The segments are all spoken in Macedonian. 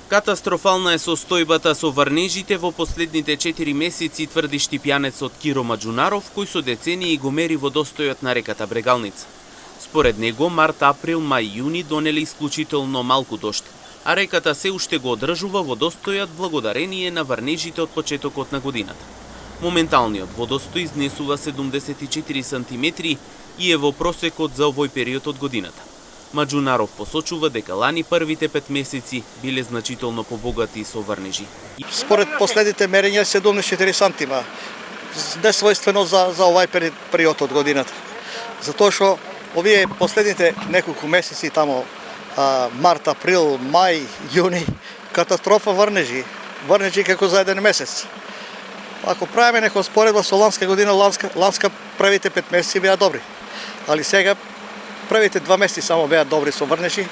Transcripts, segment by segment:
Катастрофална е состојбата со врнежите во последните 4 месеци, тврди штипјанецот Киро Маџунаров, кој со децении го мери водостојот на реката Брегалница. Според него, март, април, мај, јуни донеле исклучително малку дожд, а реката се уште го одржува водостојот благодарение на врнежите од почетокот на годината. Моменталниот водостој изнесува 74 сантиметри и е во просекот за овој период од годината. Маџунаров посочува дека лани првите 5 месеци биле значително побогати со врнежи. Според последните мерења 74 сантима, несвојствено за овај период од годината. Затоа што овие последните неколку месеци тамо март, април, мај, јуни, катастрофа врнежи како за еден месец. Ако правиме нека споредба со ланска година, ланска првите 5 месеци беа добри, али сега првите 2 месеци само беа добри со врнежи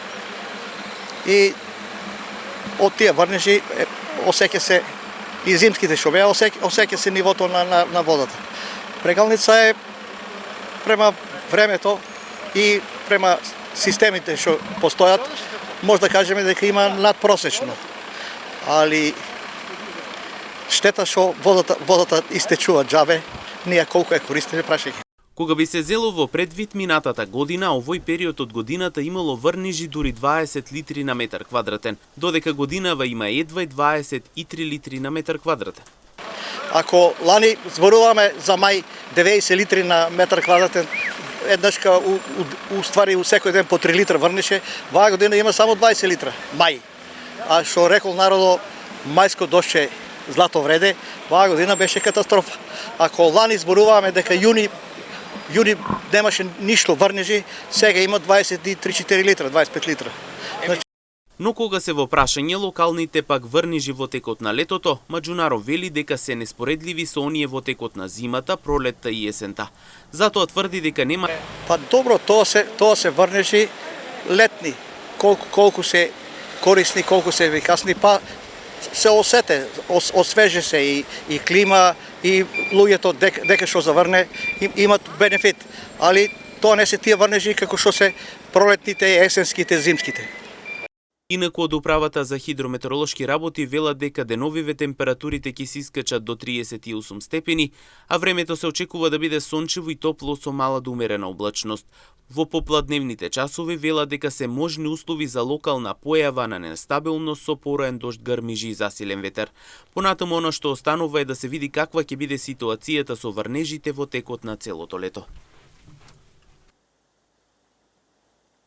и од тие врнежи осеќа се и зимските што беа, осеќа се нивото на водата. Брегалница е према времето и према системите што постојат, може да кажеме дека има надпросечно. Али штета што водата истечува џабе, ние колку ја користиме прашање. Кога би се зело во предвид минатата година, овој период од годината имало врнежи дури 20 литри на метар квадратен, додека годинава има едва 23 литри на метар квадратен. Ако лани зборуваме за мај 90 литри на метар квадратен, еднашка уствари секој ден по 3 литра врнеше, ваа година има само 20 литра мај. А што рекол народо, мајско дошче злато вреде, ваа година беше катастрофа. Ако лани зборуваме дека јуни немаше ништо врнежи, сега има 23-4 литра, 25 литра. Но кога се во прашање локалните пак врнежи во текот на летото, Маџунаров вели дека се неспоредливи со оние во текот на зимата, пролетта и есента. Затоа тврди дека нема... Па добро, тоа се врнежи летни, колку се корисни, колку се ефикасни, па се осете, освеже се и клима, и луѓето дека што заврне имат бенефит, али тоа не се тие врнежи како што се пролетните, есенските, зимските. Инаку од управата за хидрометеоролошки работи велат дека деновиве температурите ќе се искачат до 38 степени, а времето се очекува да биде сончево и топло со мала до умерена облачност. Во попладневните часови велат дека се можни услови за локална појава на нестабилност со пороен дожд, грмижи и засилен ветер. Понатаму она што останува е да се види каква ќе биде ситуацијата со врнежите во текот на целото лето.